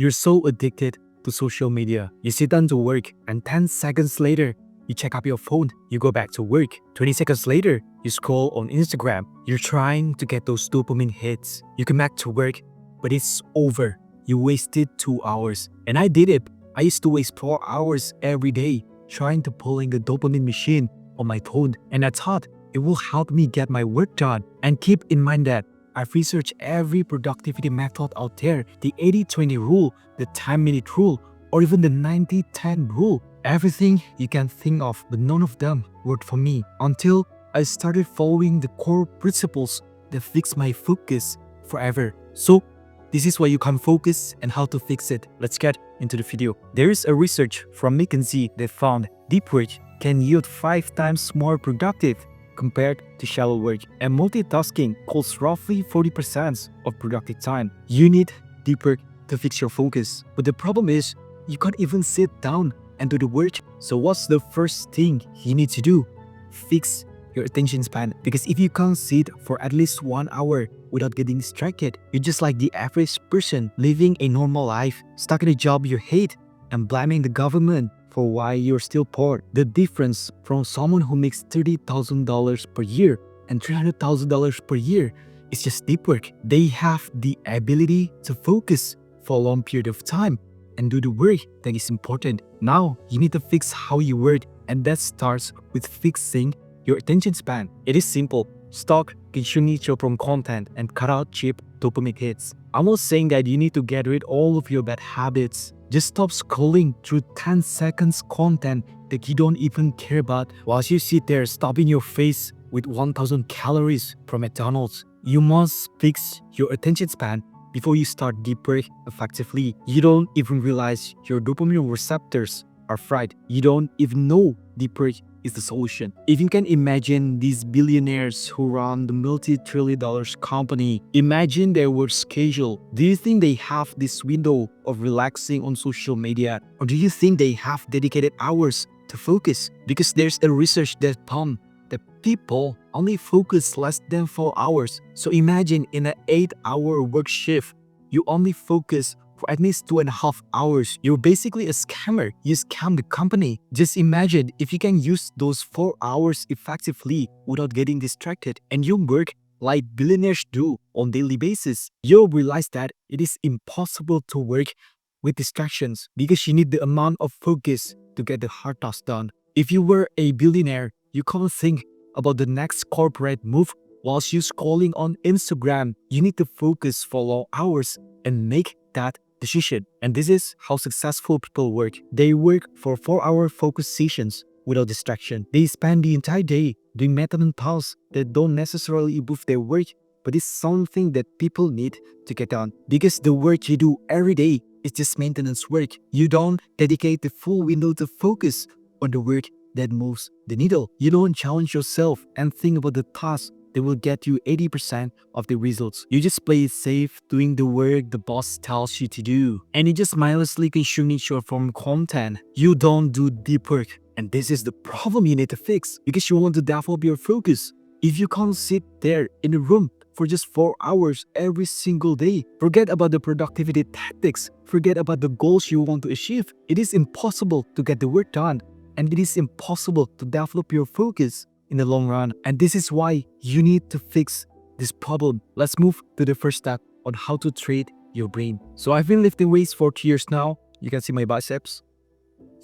You're so addicted to social media. You sit down to work and 10 seconds later, you check up your phone, you go back to work. 20 seconds later, you scroll on Instagram. You're trying to get those dopamine hits. You come back to work, but it's over. You wasted 2 hours. And I did it. I used to waste 4 hours every day trying to pulling a dopamine machine on my phone. And I thought it will help me get my work done. And keep in mind that I've researched every productivity method out there, the 80-20 rule, the 10-minute rule, or even the 90-10 rule. Everything you can think of, but none of them worked for me until I started following the core principles that fix my focus forever. So, this is why you can't focus and how to fix it. Let's get into the video. There is a research from McKinsey that found deep work can yield 5 times more productive compared to shallow work, and multitasking costs roughly 40% of productive time. You need deep work to fix your focus, but the problem is you can't even sit down and do the work. So what's the first thing you need to do? Fix your attention span, because if you can't sit for at least 1 hour without getting distracted, you're just like the average person living a normal life, stuck in a job you hate and blaming the government for why you're still poor. The difference from someone who makes $30,000 per year and $300,000 per year is just deep work. They have the ability to focus for a long period of time and do the work that is important. Now, you need to fix how you work, and that starts with fixing your attention span. It is simple. Stop consuming short-form content and cut out cheap dopamine hits. I'm not saying that you need to get rid of all of your bad habits. Just stop scrolling through 10 seconds content that you don't even care about whilst you sit there stuffing your face with 1000 calories from McDonald's. You must fix your attention span before you start deep work effectively. You don't even realize your dopamine receptors are fried. You don't even know deep work is the solution. If you can imagine these billionaires who run the multi-trillion-dollar company, imagine their work schedule. Do you think they have this window of relaxing on social media? Or do you think they have dedicated hours to focus? Because there's a research that found that people only focus less than 4 hours. So imagine in an 8-hour work shift, you only focus for at least 2.5 hours. You're basically a scammer. You scam the company. Just imagine if you can use those 4 hours effectively without getting distracted, and you work like billionaires do on a daily basis. You'll realize that it is impossible to work with distractions because you need the amount of focus to get the hard task done. If you were a billionaire, you can't think about the next corporate move whilst you're scrolling on Instagram. You need to focus for long hours and make that decision. And this is how successful people work. They work for 4-hour focus sessions without distraction. They spend the entire day doing maintenance tasks that don't necessarily improve their work, but it's something that people need to get done. Because the work you do every day is just maintenance work. You don't dedicate the full window to focus on the work that moves the needle. You don't challenge yourself and think about the tasks that will get you 80% of the results. You just play it safe, doing the work the boss tells you to do. And you just mindlessly consuming short-form content. You don't do deep work. And this is the problem you need to fix, because you want to develop your focus. If you can't sit there in a room for just 4 hours every single day, forget about the productivity tactics, forget about the goals you want to achieve. It is impossible to get the work done, and it is impossible to develop your focus in the long run. And this is why you need to fix this problem. Let's move to the first step on how to train your brain. So I've been lifting weights for 2 years now. You can see my biceps.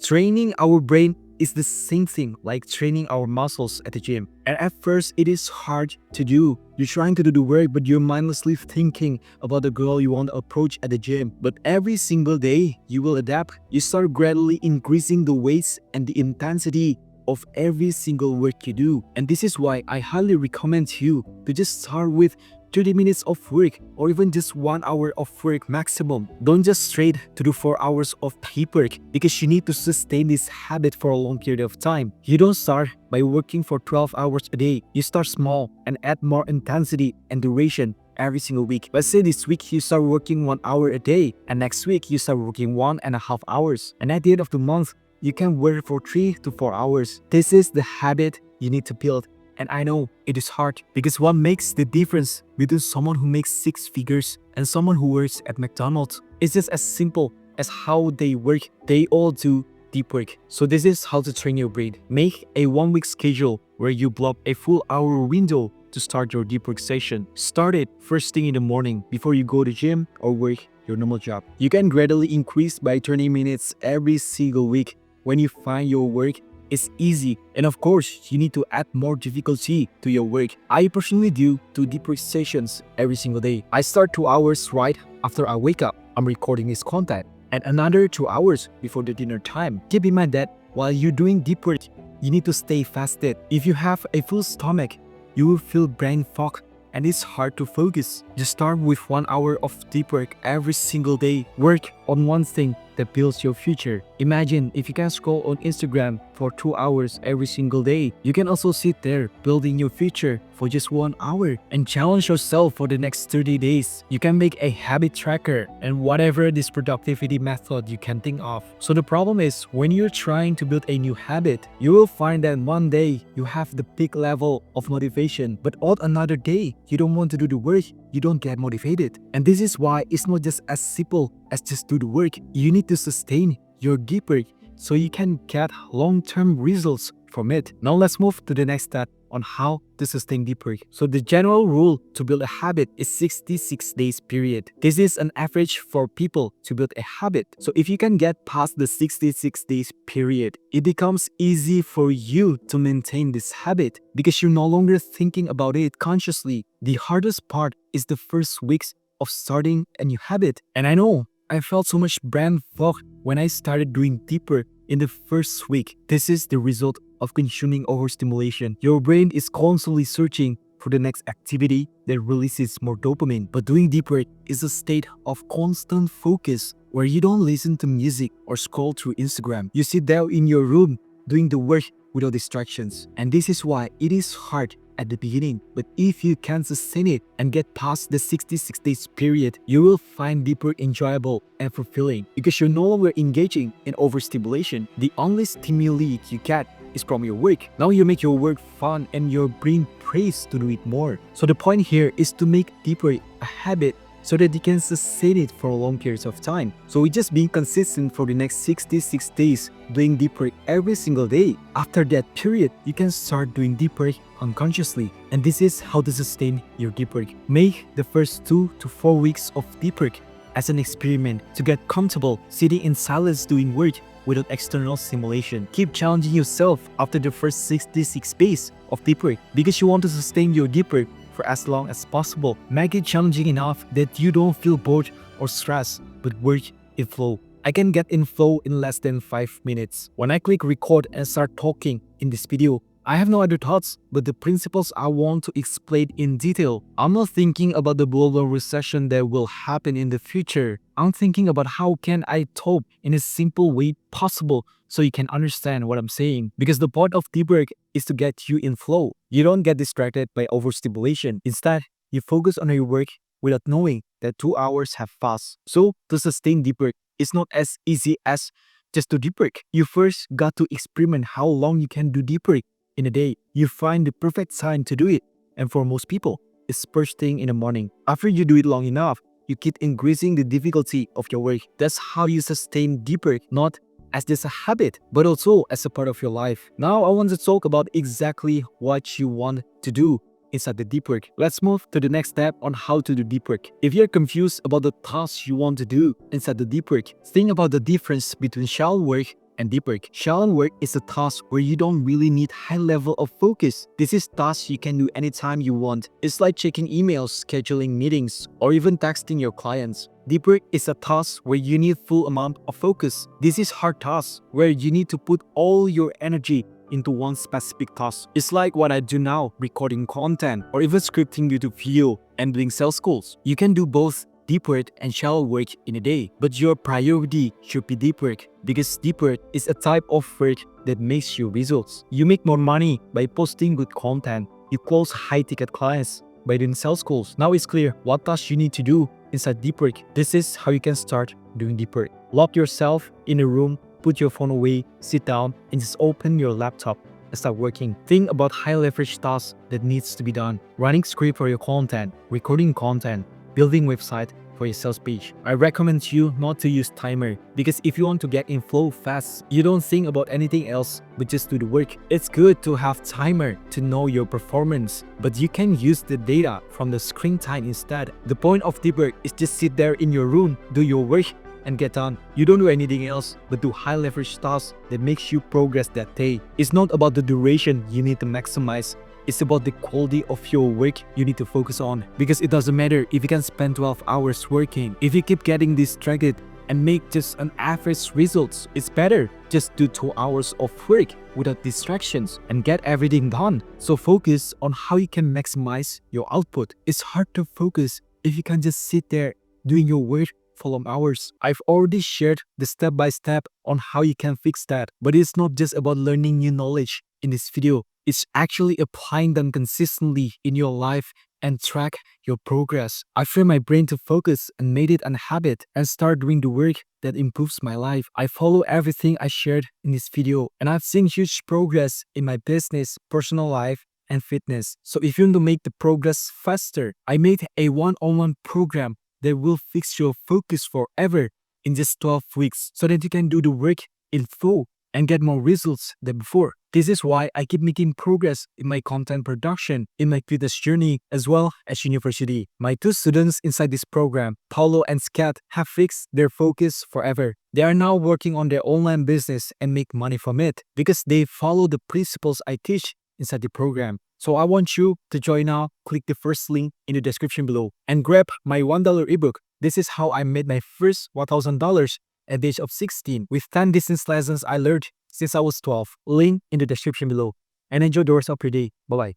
Training our brain is the same thing like training our muscles at the gym. And at first, it is hard to do. You're trying to do the work, but you're mindlessly thinking about the girl you want to approach at the gym. But every single day, you will adapt. You start gradually increasing the weights and the intensity of every single work you do. And this is why I highly recommend you to just start with 30 minutes of work or even just 1 hour of work maximum. Don't just straight to do 4 hours of deep work, because you need to sustain this habit for a long period of time. You don't start by working for 12 hours a day. You start small and add more intensity and duration every single week. Let's say this week you start working 1 hour a day, and next week you start working 1.5 hours. And at the end of the month, you can work for 3 to 4 hours. This is the habit you need to build. And I know it is hard, because what makes the difference between someone who makes 6 figures and someone who works at McDonald's It's just as simple as how they work. They all do deep work. So this is how to train your brain. Make a 1-week schedule where you block a full hour window to start your deep work session. Start it first thing in the morning before you go to gym or work your normal job. You can gradually increase by 20 minutes every single week when you find your work is easy. And of course, you need to add more difficulty to your work. I personally do 2 deep work sessions every single day. I start 2 hours right after I wake up. I'm recording this content, and another 2 hours before the dinner time. Keep in mind that while you're doing deep work, you need to stay fasted. If you have a full stomach, you will feel brain fog and it's hard to focus. Just start with 1 hour of deep work every single day. Work on one thing that builds your future. Imagine if you can scroll on Instagram for 2 hours every single day. You can also sit there building your future for just 1 hour and challenge yourself for the next 30 days. You can make a habit tracker and whatever this productivity method you can think of. So the problem is when you're trying to build a new habit, you will find that one day you have the peak level of motivation, but on another day, you don't want to do the work, you don't get motivated. And this is why it's not just as simple as just do the work. You need to sustain your deep work so you can get long-term results from it. Now let's move to the next step on how to sustain deep work. So the general rule to build a habit is 66 days period. This is an average for people to build a habit. So if you can get past the 66 days period, it becomes easy for you to maintain this habit because you're no longer thinking about it consciously. The hardest part is the first weeks of starting a new habit. And I know I felt so much brain fog when I started doing deeper in the first week. This is the result of consuming overstimulation. Your brain is constantly searching for the next activity that releases more dopamine. But doing deep work is a state of constant focus where you don't listen to music or scroll through Instagram. You sit there in your room doing the work without distractions. And this is why it is hard at the beginning, but if you can sustain it and get past the 66 days period, you will find deep work enjoyable and fulfilling because you're no longer engaging in overstimulation. The only stimuli you get is from your work. Now you make your work fun and your brain prays to do it more. So the point here is to make deep work a habit so that you can sustain it for long periods of time. So we just being consistent for the next 66 days, doing deep work every single day. After that period, you can start doing deep work unconsciously. And this is how to sustain your deep work. Make the first 2 to 4 weeks of deep work as an experiment to get comfortable sitting in silence doing work without external stimulation. Keep challenging yourself after the first 66 days of deep work because you want to sustain your deep work for as long as possible. Make it challenging enough that you don't feel bored or stressed, but work in flow. I can get in flow in less than 5 minutes. When I click record and start talking in this video, I have no other thoughts, but the principles I want to explain in detail. I'm not thinking about the global recession that will happen in the future. I'm thinking about how can I talk in a simple way possible so you can understand what I'm saying. Because the point of deep work is to get you in flow. You don't get distracted by overstimulation. Instead, you focus on your work without knowing that 2 hours have passed. So to sustain deep work, it's not as easy as just do deep work. You first got to experiment how long you can do deep work in a day. You find the perfect time to do it. And for most people, it's first thing in the morning. After you do it long enough, you keep increasing the difficulty of your work. That's how you sustain deep work, not as just a habit, but also as a part of your life. Now I want to talk about exactly what you want to do inside the deep work. Let's move to the next step on how to do deep work. If you're confused about the tasks you want to do inside the deep work, think about the difference between shallow work and deep work. Shallow work is a task where you don't really need high level of focus. This is task you can do anytime you want. It's like checking emails, scheduling meetings, or even texting your clients. Deep work is a task where you need full amount of focus. This is hard task where you need to put all your energy into one specific task. It's like what I do now, recording content or even scripting YouTube video and doing sales calls. You can do both deep work and shallow work in a day, but your priority should be deep work because deep work is a type of work that makes you results. You make more money by posting good content. You close high-ticket clients by doing sales calls. Now it's clear what tasks you need to do inside deep work. This is how you can start doing deep work. Lock yourself in a room, put your phone away, sit down, and just open your laptop and start working. Think about high-leverage tasks that needs to be done. Running script for your content, recording content, building website, for your sales page. I recommend you not to use timer because if you want to get in flow fast, you don't think about anything else but just do the work. It's good to have timer to know your performance, but you can use the data from the screen time instead. The point of deep work is just sit there in your room, do your work, and get on. You don't do anything else but do high leverage tasks that makes you progress that day. It's not about the duration you need to maximize. It's about the quality of your work you need to focus on. Because it doesn't matter if you can spend 12 hours working. If you keep getting distracted and make just an average results, it's better just do 2 hours of work without distractions and get everything done. So focus on how you can maximize your output. It's hard to focus if you can just sit there doing your work for long hours. I've already shared the step-by-step on how you can fix that. But it's not just about learning new knowledge in this video. It's actually applying them consistently in your life and track your progress. I trained my brain to focus and made it a habit and start doing the work that improves my life. I follow everything I shared in this video and I've seen huge progress in my business, personal life, and fitness. So if you want to make the progress faster, I made a one-on-one program that will fix your focus forever in just 12 weeks so that you can do the work in full and get more results than before. This is why I keep making progress in my content production, in my fitness journey, as well as university. My 2 students inside this program, Paulo and Skat, have fixed their focus forever. They are now working on their online business and make money from it because they follow the principles I teach inside the program. So I want you to join now. Click the first link in the description below and grab my $1 ebook. This is how I made my first $1,000 at the age of 16 with 10 distance lessons I learned since I was 12. Link in the description below. And enjoy the rest of your day. Bye-bye.